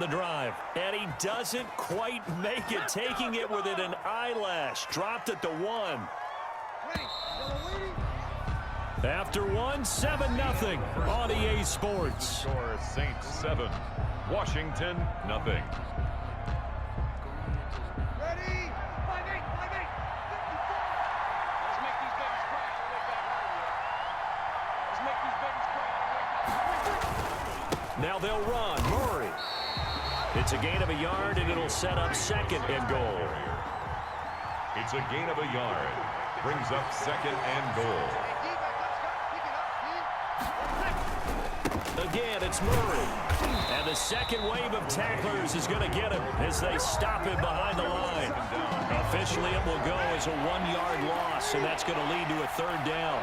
The drive, and he doesn't quite make it, taking it within an eyelash. Dropped at the 1. After 1, 7-0 on EA Sports. Score Saints 7, Washington 0. Now they'll run. Murray. It's a gain of a yard, and it'll set up 2nd and goal. It's a gain of a yard. Brings up 2nd and goal. Again, it's Murray. And the second wave of tacklers is going to get him as they stop him behind the line. Officially, it will go as a 1-yard loss, and that's going to lead to a 3rd down.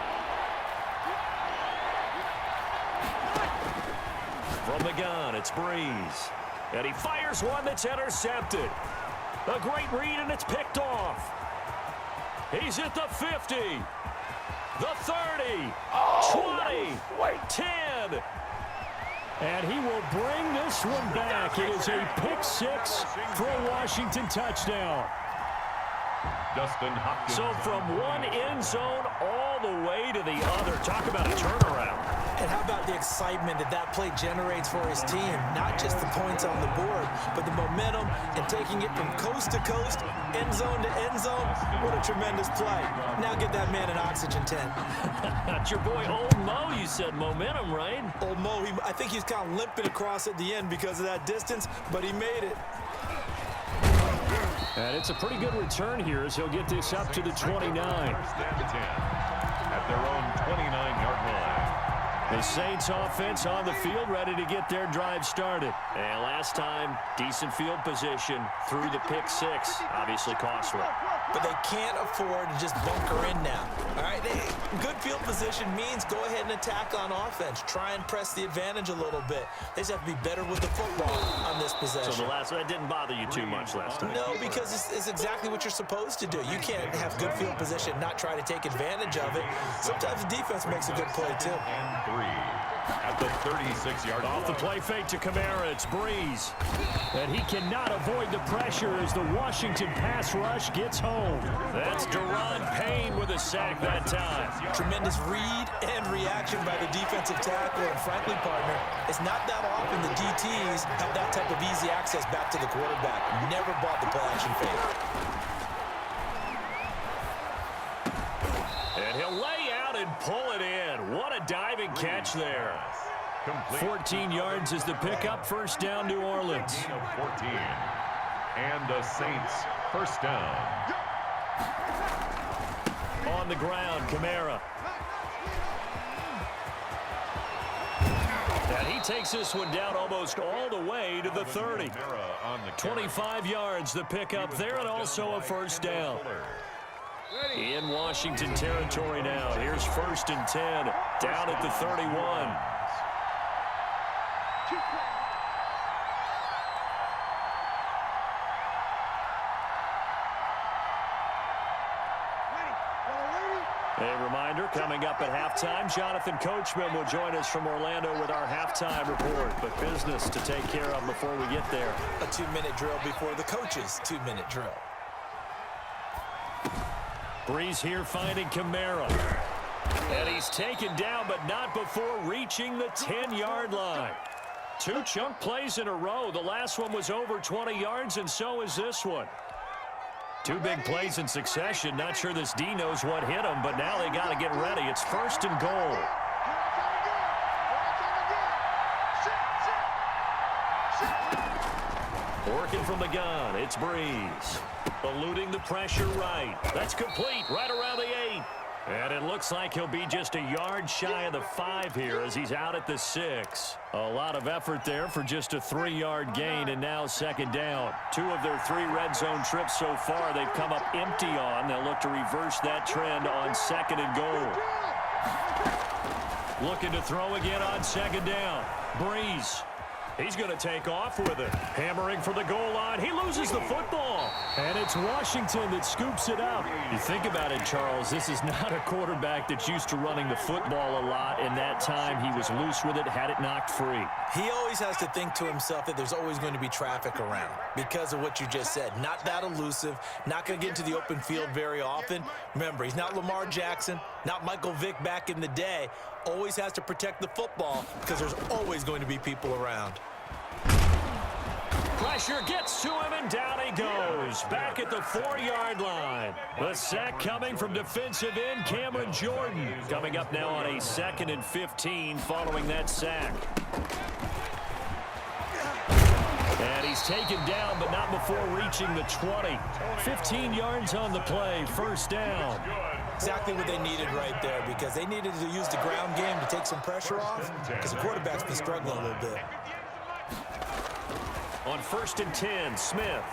From the gun, it's Breeze. And he fires one that's intercepted. A great read, and it's picked off. He's at the 50. The 30. 20. 10. And he will bring this one back. It is a pick-6 for a Washington touchdown. Dustin Hopkins. So from one end zone all the way to the other. Talk about a turnaround. And how about the excitement that play generates for his team? Not just the points on the board, but the momentum and taking it from coast to coast, end zone to end zone. What a tremendous play. Now get that man an oxygen tent. That's your boy Old Mo. You said momentum, right? Old Mo, I think he's kind of limping across at the end because of that distance, but he made it. And it's a pretty good return here as he'll get this up to the 29. At their own 29-yard line. The Saints offense on the field, ready to get their drive started. And last time, decent field position through the pick-6. Obviously costly. But they can't afford to just bunker in now. All right, good field position means go ahead and attack on offense. Try and press the advantage a little bit. They just have to be better with the football on this possession. So that didn't bother you too much last time? No, because it's exactly what you're supposed to do. You can't have good field position and not try to take advantage of it. Sometimes the defense makes a good play, too. And 3 at the 36-yard line. Off the play fake to Kamara, it's Breeze. And he cannot avoid the pressure as the Washington pass rush gets home. That's Deron Payne with a sack that time. Tremendous read and reaction by the defensive tackle, and frankly, partner, it's not that often the DTs have that type of easy access back to the quarterback. Never bought the play-action fake. And he'll lay out and pull it in. What a diving catch there. 14 yards is the pickup. First down, New Orleans. 14. And the Saints first down. On the ground, Kamara. And he takes this one down almost all the way to the 30. 25 yards, the pickup there, and also a first down. In Washington territory now. Here's 1st and 10. Down at the 31. A reminder, coming up at halftime, Jonathan Coachman will join us from Orlando with our halftime report. But business to take care of before we get there. A 2-minute drill before the coach's 2-minute drill. Breeze here finding Kamara. And he's taken down, but not before reaching the 10-yard line. 2 chunk plays in a row. The last one was over 20 yards, and so is this one. 2 big plays in succession. Not sure this D knows what hit him, but now they got to get ready. It's 1st and goal. Working from the gun, it's Breeze. Eluding the pressure right. That's complete, right around the 8. And it looks like he'll be just a yard shy of the 5 here as he's out at the 6. A lot of effort there for just a 3-yard gain, and now 2nd down. 2 of their 3 red zone trips so far they've come up empty on. They'll look to reverse that trend on 2nd and goal. Looking to throw again on 2nd down. Breeze. He's going to take off with it. Hammering for the goal line. He loses the football. And it's Washington that scoops it up. You think about it, Charles, this is not a quarterback that's used to running the football a lot. In that time, he was loose with it, had it knocked free. He always has to think to himself that there's always going to be traffic around because of what you just said. Not that elusive, not going to get into the open field very often. Remember, he's not Lamar Jackson, not Michael Vick back in the day. Always has to protect the football because there's always going to be people around. Pressure gets to him, and down he goes. Back at the 4-yard line. The sack coming from defensive end Cameron Jordan. Coming up now on a 2nd and 15 following that sack. And he's taken down, but not before reaching the 20. 15 yards on the play, first down. Exactly what they needed right there because they needed to use the ground game to take some pressure off because the quarterback's been struggling a little bit. On 1st and 10, Smith.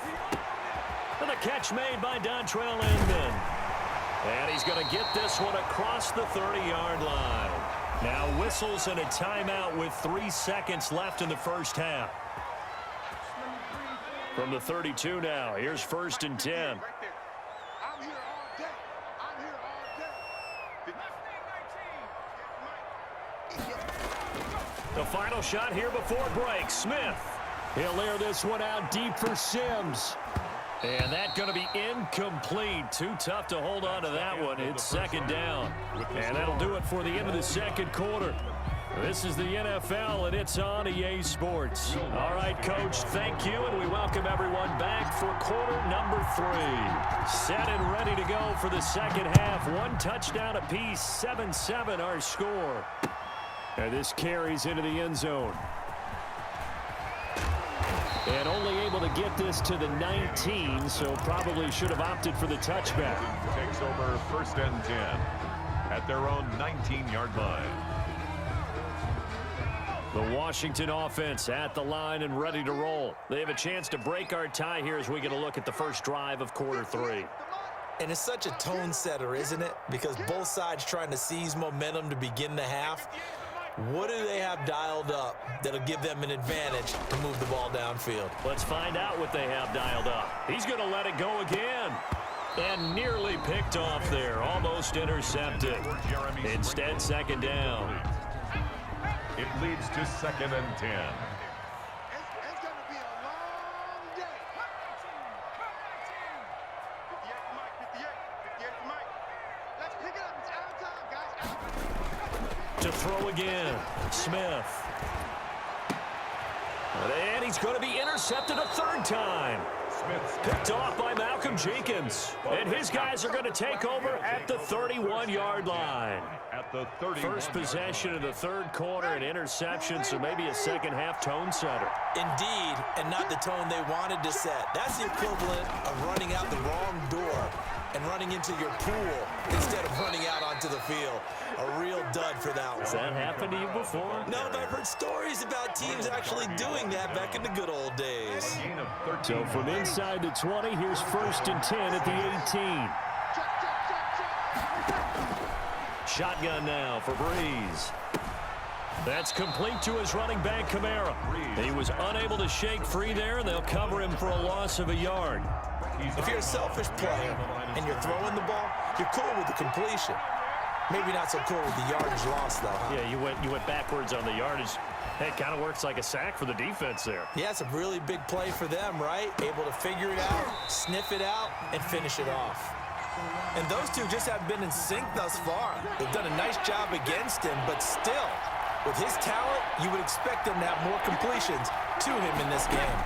And the catch made by Dontrell Inman. And he's going to get this one across the 30-yard line. Now whistles and a timeout with 3 seconds left in the first half. From the 32 now, here's 1st and 10. The final shot here before break. Smith. He'll air this one out deep for Sims. And that's going to be incomplete. Too tough to hold on to that one. It's 2nd down. And that'll do it for the end of the 2nd quarter. This is the NFL, and it's on EA Sports. All right, Coach, thank you, and we welcome everyone back for quarter number 3. Set and ready to go for the 2nd half. 1 touchdown apiece, 7-7 our score. And this carries into the end zone. And only able to get this to the 19, so probably should have opted for the touchback. Takes over 1st and 10 at their own 19-yard line. The Washington offense at the line and ready to roll. They have a chance to break our tie here as we get a look at the first drive of quarter 3. And it's such a tone setter, isn't it? Because both sides trying to seize momentum to begin the half. What do they have dialed up that'll give them an advantage to move the ball downfield? Let's find out what they have dialed up. He's going to let it go again. And nearly picked off there. Almost intercepted. Instead, 2nd down. It leads to 2nd and 10. It's going to be a long day. 58 for Mike. Let's pick it up. It's out of time, guys. To throw again, Smith. And he's going to be intercepted a 3rd time. Picked off by Malcolm Jenkins. And his guys are going to take over at the 31-yard line. At the 30. First possession of the 3rd quarter, an interception, so maybe a 2nd half tone setter. Indeed, and not the tone they wanted to set. That's the equivalent of running out the wrong door and running into your pool instead of running out onto the field. A real dud for that one. Has that happened to you before? No, but I've heard stories about teams actually doing that back in the good old days. So from inside the 20, here's 1st and 10 at the 18. Shotgun now for Breeze. That's complete to his running back, Kamara. He was unable to shake free there, and they'll cover him for a loss of a yard. If you're a selfish player and you're throwing the ball, you're cool with the completion. Maybe not so cool with the yardage loss, though. Huh? Yeah, you went backwards on the yardage. Hey, it kind of works like a sack for the defense there. Yeah, it's a really big play for them, right? Able to figure it out, sniff it out, and finish it off. And those two just haven't been in sync thus far. They've done a nice job against him, but still, with his talent, you would expect them to have more completions to him in this game.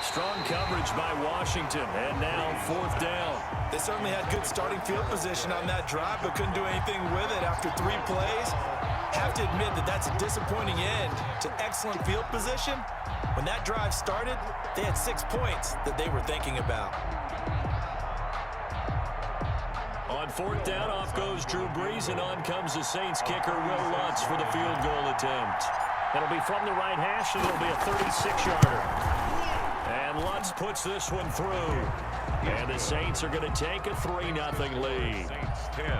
Strong coverage by Washington, and now 4th down. They certainly had good starting field position on that drive, but couldn't do anything with it after 3 plays. Have to admit that that's a disappointing end to excellent field position. When that drive started, they had 6 points that they were thinking about. On 4th down, off goes Drew Brees, and on comes the Saints kicker, Will Lutz, for the field goal attempt. It'll be from the right hash, and it'll be a 36-yarder. And Lutz puts this one through. And the Saints are going to take a 3-0 lead.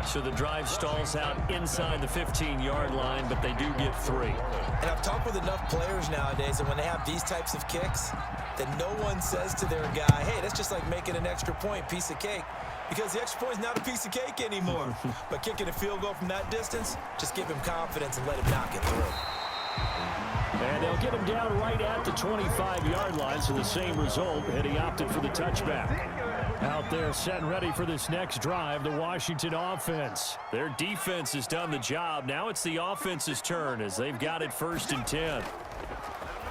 So the drive stalls out inside the 15-yard line, but they do get 3. And I've talked with enough players nowadays that when they have these types of kicks, that no one says to their guy, hey, that's just like making an extra point, piece of cake. Because the extra point is not a piece of cake anymore. But kicking a field goal from that distance, just give him confidence and let him knock it through. And they'll get him down right at the 25-yard line, so the same result, and he opted for the touchback. Out there set and ready for this next drive, the Washington offense. Their defense has done the job. Now it's the offense's turn as they've got it 1st and 10.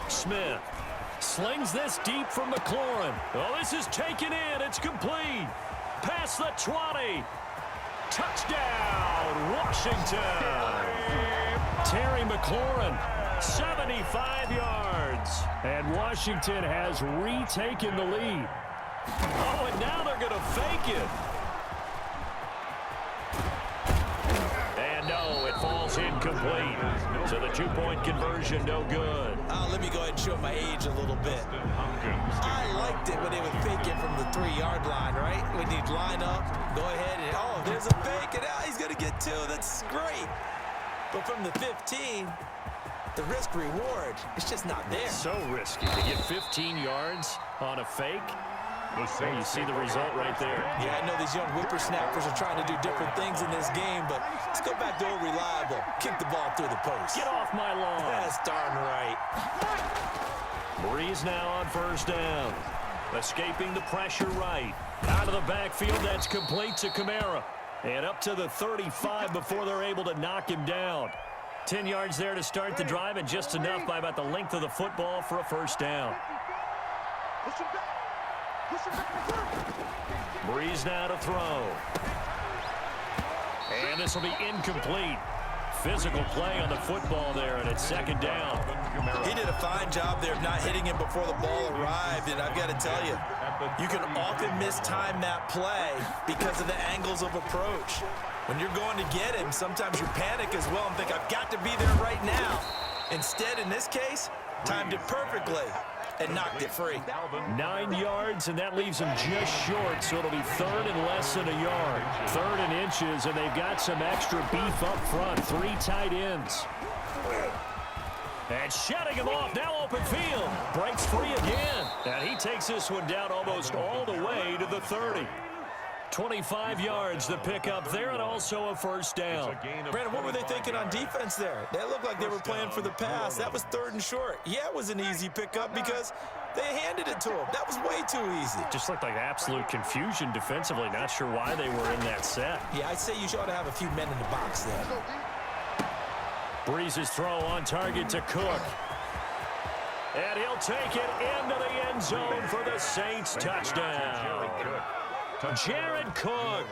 Smith slings this deep from McLaurin. Oh, this is taken in. It's complete. Past the 20. Touchdown, Washington. Terry McLaurin, 75 yards. And Washington has retaken the lead. Oh, and now they're going to fake it. And no, it falls incomplete. So the 2-point conversion, no good. Let me go ahead and show my age a little bit. I liked it when they would fake it from the 3-yard line, right? When you'd line up, go ahead and, oh, there's a fake, and he's going to get 2. That's great. But from the 15, the risk-reward, it's just not there. So risky to get 15 yards on a fake. Well, you see the result right there. Yeah, I know these young whippersnappers are trying to do different things in this game, but let's go back to old reliable. Kick the ball through the post. Get off my lawn. That's darn right. Breeze now on 1st down. Escaping the pressure right. Out of the backfield, that's complete to Kamara. And up to the 35 before they're able to knock him down. 10 yards there to start the drive, and just enough by about the length of the football for a 1st down. Breeze now to throw. And this will be incomplete. Physical play on the football there, and it's 2nd down. He did a fine job there of not hitting him before the ball arrived, and I've got to tell you, you can often mistime that play because of the angles of approach. When you're going to get him, sometimes you panic as well and think, I've got to be there right now. Instead, in this case, timed it perfectly and knocked it free. 9 yards, and that leaves them just short, so it'll be 3rd and less than a yard. 3rd and inches, and they've got some extra beef up front. 3 tight ends. And shutting him off, now open field. Breaks free again. And he takes this one down almost all the way to the 30. 25 yards to pick up there, and also a 1st down. Brandon, what were they thinking on defense there? They looked like they were playing for the pass. That was 3rd and short. Yeah, it was an easy pickup because they handed it to him. That was way too easy. Just looked like absolute confusion defensively. Not sure why they were in that set. Yeah, I'd say you ought to have a few men in the box there. Breeze's throw on target to Cook. And he'll take it into the end zone for the Saints touchdown. Jared Cook,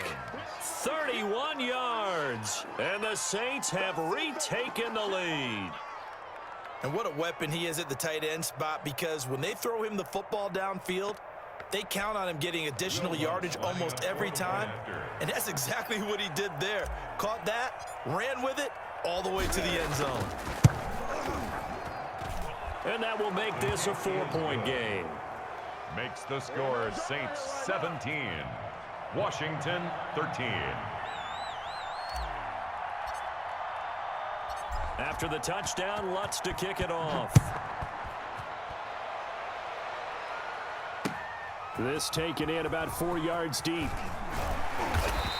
31 yards, and the Saints have retaken the lead. And what a weapon he is at the tight end spot, because when they throw him the football downfield, they count on him getting additional yardage almost every time, and that's exactly what he did there. Caught that, ran with it, all the way to the end zone. And that will make this a 4-point game. Makes the score Saints 17, Washington 13. After the touchdown, Lutz to kick it off. This taken in about 4 yards deep.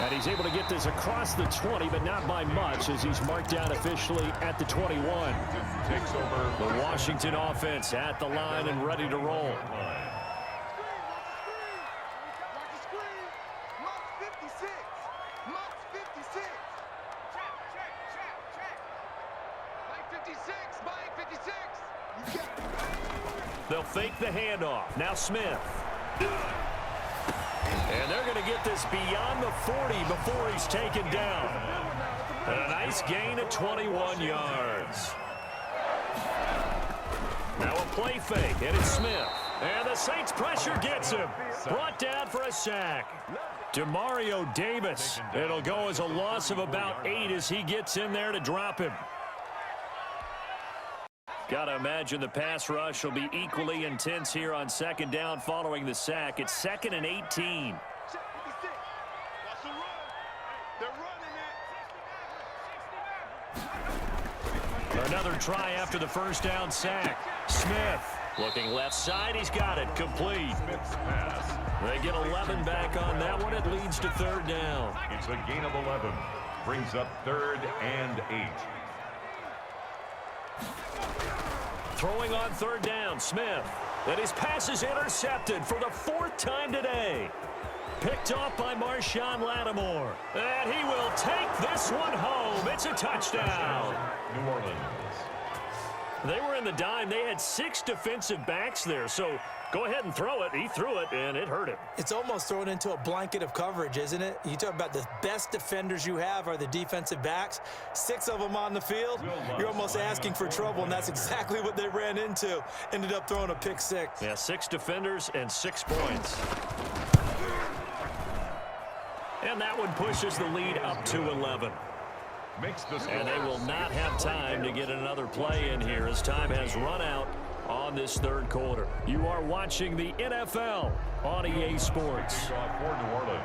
And he's able to get this across the 20, but not by much, as he's marked down officially at the 21. Takes over the Washington offense at the line and ready to roll. They'll fake the handoff. Now Smith. And they're going to get this beyond the 40 before he's taken down. And a nice gain of 21 yards. Now a play fake, and it's Smith. And the Saints pressure gets him. Brought down for a sack. Demario Davis. It'll go as a loss of about 8 as he gets in there to drop him. Got to imagine the pass rush will be equally intense here on second down following the sack. It's 2nd and 18. Another try after the first down sack. Smith looking left side. He's got it. Complete. Smith's pass. They get 11 back on that one. It leads to third down. It's a gain of 11. Brings up 3rd and 8. Throwing on third down, Smith. And his pass is intercepted for the 4th time today. Picked off by Marshawn Lattimore. And he will take this one home. It's a touchdown. New Orleans. They were in the dime. They had 6 defensive backs there. So go ahead and throw it. He threw it, and it hurt him. It's almost thrown into a blanket of coverage, isn't it? You talk about the best defenders you have are the defensive backs. 6 of them on the field. You're almost asking for trouble, and that's exactly what they ran into. Ended up throwing a pick 6. Yeah, 6 defenders and 6 points. And that one pushes the lead up to 11. Makes the score. And they will not have time to get another play in here as time has run out on this third quarter. You are watching the NFL on EA Sports. For New Orleans.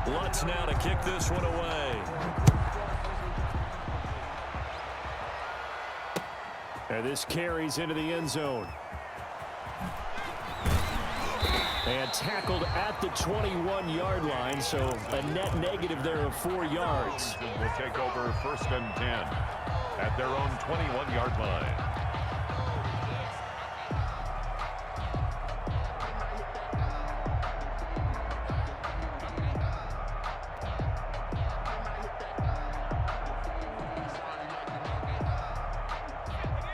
Lutz now to kick this one away. And this carries into the end zone. And tackled at the 21-yard line, so a net negative there of 4 yards. Will take over 1st and 10 at their own 21-yard line.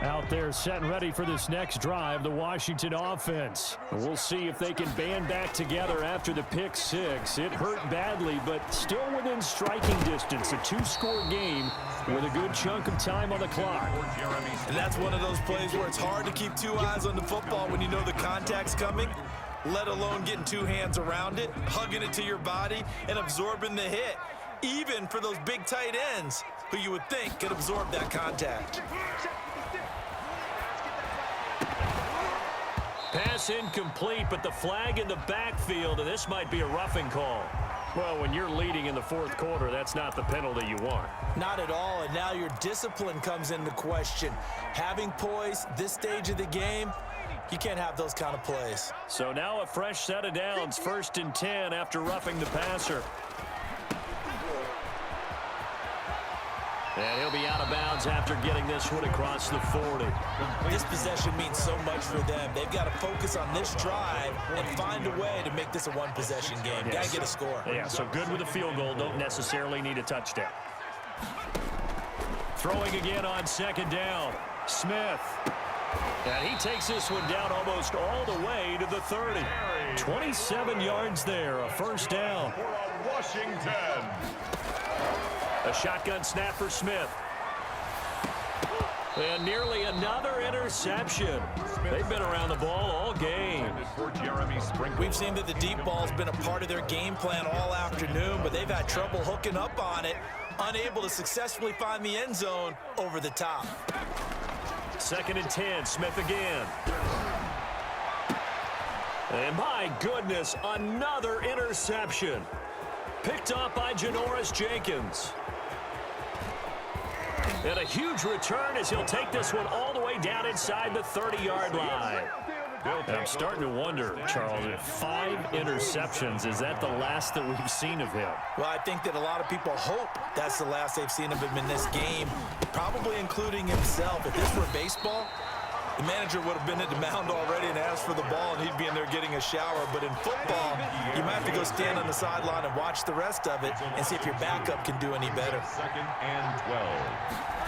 Out there set and ready for this next drive, the Washington offense. We'll see if they can band back together after the pick 6. It hurt badly, but still within striking distance. A 2-score game with a good chunk of time on the clock. And that's one of those plays where it's hard to keep 2 eyes on the football when you know the contact's coming, let alone getting 2 hands around it, hugging it to your body, and absorbing the hit, even for those big tight ends who you would think could absorb that contact. Pass incomplete, but the flag in the backfield, and this might be a roughing call. Well, when you're leading in the 4th quarter, that's not the penalty you want. Not at all, and now your discipline comes into question. Having poise this stage of the game, you can't have those kind of plays. So now a fresh set of downs, 1st and 10 after roughing the passer. And he'll be out of bounds after getting this one across the 40. This possession means so much for them. They've got to focus on this drive and find a way to make this a one-possession game. Yes. Got to get a score. Yeah, so good with a field goal. Don't necessarily need a touchdown. Throwing again on 2nd down. Smith. And he takes this one down almost all the way to the 30. 27 yards there, a 1st down. For Washington. A shotgun snap for Smith. And nearly another interception. They've been around the ball all game. We've seen that the deep ball's been a part of their game plan all afternoon, but they've had trouble hooking up on it, unable to successfully find the end zone over the top. 2nd and 10, Smith again. And my goodness, another interception. Picked off by Janoris Jenkins. And a huge return as he'll take this one all the way down inside the 30-yard line. And I'm starting to wonder, Charles, if 5 interceptions, is that the last that we've seen of him? Well, I think that a lot of people hope that's the last they've seen of him in this game, probably including himself. If this were baseball, the manager would have been at the mound already and asked for the ball, and he'd be in there getting a shower. But in football, you might have to go stand on the sideline and watch the rest of it and see if your backup can do any better. 2nd and 12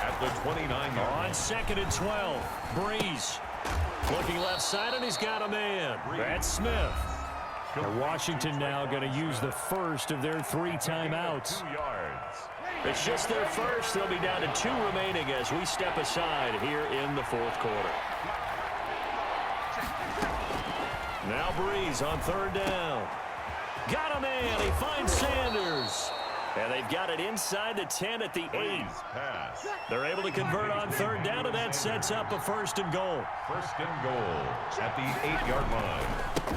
at the 29-yard line. On 2nd and 12, Breeze looking left side, and he's got a man. That's Smith. And Washington now going to use the first of their 3 timeouts. 2 yards. It's just their first. They'll be down to 2 remaining as we step aside here in the 4th quarter. Now Breeze on 3rd down. Got a man. He finds Sanders. And they've got it inside the 10 at the 8. Pass. They're able to convert on third down, and that sets up a first and goal. First and goal at the 8-yard line.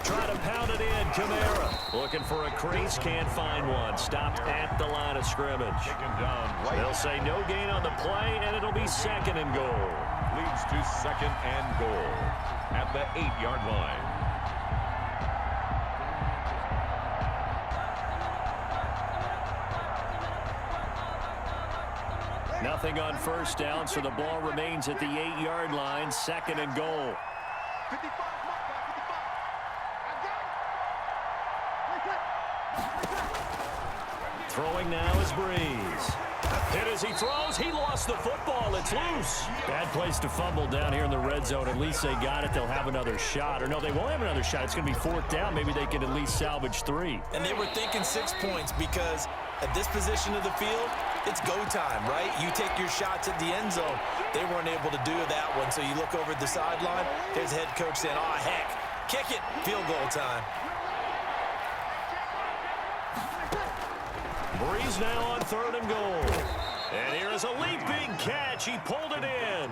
Try to pound it in, Kamara. Looking for a crease, can't find one. Stopped at the line of scrimmage. Taken down right. They'll say no gain on the play, and it'll be second and goal. Leads to second and goal at the 8-yard line. Nothing on first down, so the ball remains at the 8-yard line, second and goal. 55, Throwing now is Breeze. Hit as he throws. He lost the football. It's loose. Bad place to fumble down here in the red zone. At least they got it. They'll have another shot. Or no, they won't have another shot. It's going to be fourth down. Maybe they can at least salvage 3. And they were thinking 6 points because at this position of the field, it's go time, right? You take your shots at the end zone. They weren't able to do that one. So you look over at the sideline. There's the head coach saying, oh, heck, kick it. Field goal time. Breeze now on third and goal. And here is a leaping catch. He pulled it in.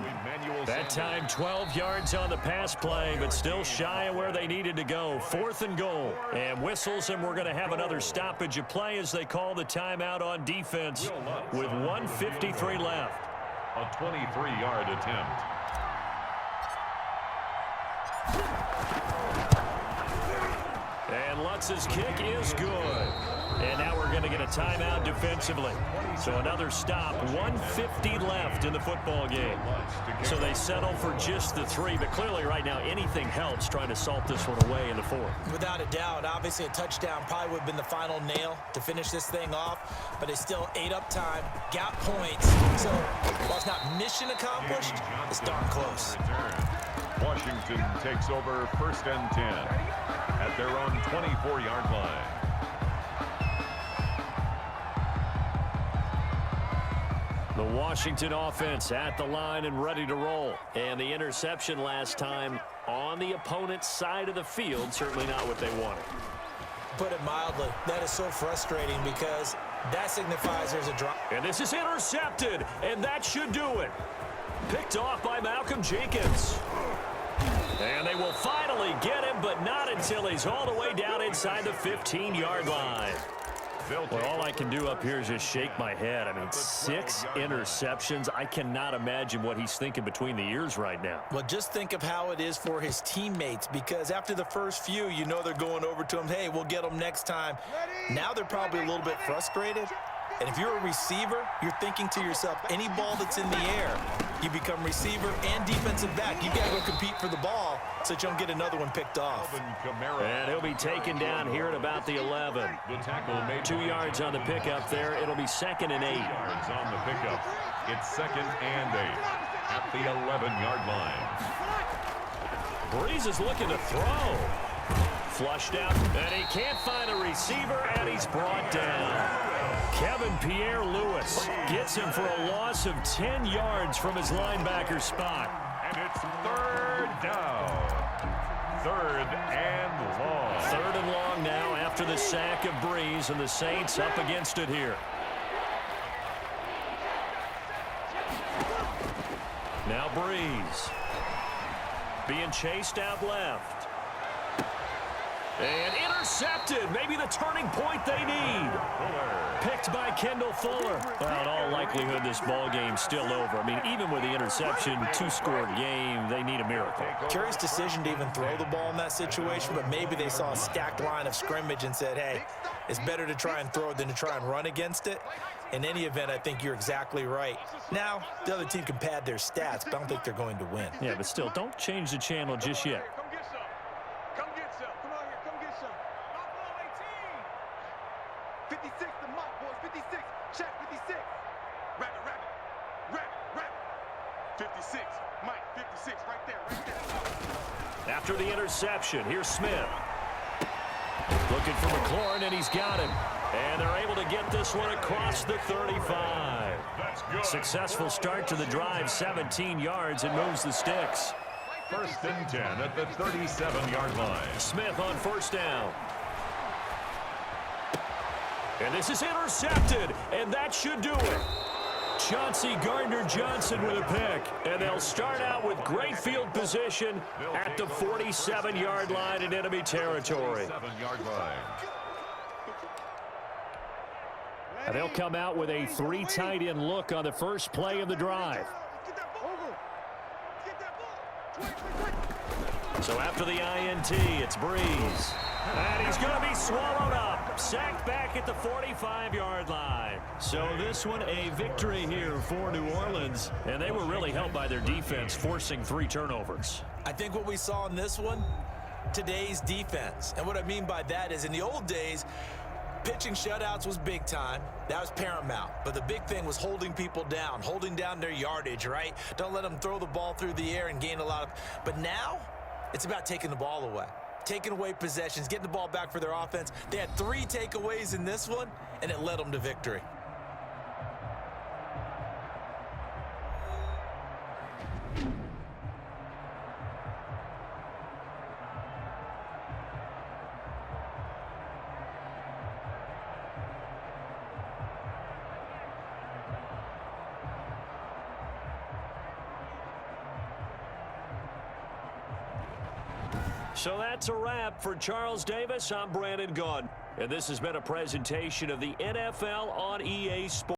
That time 12 yards on the pass play, but still shy of where they needed to go. Fourth and goal. And whistles, and we're going to have another stoppage of play as they call the timeout on defense with 1:53 left. A 23-yard attempt. And Lutz's kick is good. And now we're going to get a timeout defensively. So another stop, 1:50 left in the football game. So they settle for just the 3, but clearly right now anything helps trying to salt this one away in the 4th. Without a doubt, obviously a touchdown probably would have been the final nail to finish this thing off, but they still ate up time, got points. So while it's not mission accomplished, it's darn close. Washington takes over first and 10 at their own 24-yard line. The Washington offense at the line and ready to roll. And the interception last time on the opponent's side of the field, certainly not what they wanted. Put it mildly, that is so frustrating because that signifies there's a drop. And this is intercepted, and that should do it. Picked off by Malcolm Jenkins. And they will finally get him, but not until he's all the way down inside the 15-yard line. Well, all I can do up here is just shake my head. I mean, 6 interceptions. I cannot imagine what he's thinking between the ears right now. Well, just think of how it is for his teammates, because after the first few, you know they're going over to him, hey, we'll get them next time. Now they're probably a little bit frustrated. And if you're a receiver, you're thinking to yourself, any ball that's in the air, you become receiver and defensive back. You got to go compete for the ball so that you don't get another one picked off. And he'll be taken down here at about the 11. The tackle made 2 yards on the pickup there. It'll be second and 8. yards on the pickup. It's second and 8 at the 11-yard line. Breeze is looking to throw. Flushed out, and he can't find a receiver, and he's brought down. Kevin Pierre-Louis gets him for a loss of 10 yards from his linebacker spot. And it's third down. Third and long. Third and long now after the sack of Breeze, and the Saints up against it here. Now Breeze being chased out left. And intercepted. Maybe the turning point they need. Picked by Kendall Fuller. Well, in all likelihood, this ball game's still over. I mean, even with the interception, 2-score game, they need a miracle. Curious decision to even throw the ball in that situation, but maybe they saw a stacked line of scrimmage and said, hey, it's better to try and throw it than to try and run against it. In any event, I think you're exactly right. Now, the other team can pad their stats, but I don't think they're going to win. Yeah, but still, don't change the channel just yet. Come get some. Come on here. Come get some. 56 the mark, boys. 56. Check 56. Rabbit. 56. Mike, 56. Right there. After the interception, here's Smith. Looking for McLaurin, and he's got him. And they're able to get this one across the 35. That's good. Successful start to the drive, 17 yards, and moves the sticks. First and 10 at the 37-yard line. Smith on first down. And this is intercepted, and that should do it. Chauncey Gardner-Johnson with a pick, and they'll start out with great field position at the 47-yard line in enemy territory. 7-yard line. And they'll come out with a 3 tight end look on the first play of the drive. Get that ball. Get that ball. So after the INT, it's Breeze. And he's going to be swallowed up. Sacked back at the 45-yard line. So this one a victory here for New Orleans. And they were really helped by their defense, forcing 3 turnovers. I think what we saw in this one, today's defense. And what I mean by that is in the old days, pitching shutouts was big time. That was paramount. But the big thing was holding people down, holding down their yardage, right? Don't let them throw the ball through the air and gain a lot of... But now, it's about taking the ball away. Taking away possessions, getting the ball back for their offense. They had 3 takeaways in this one, and it led them to victory. So that's a wrap for Charles Davis. I'm Brandon Gaudin. And this has been a presentation of the NFL on EA Sports.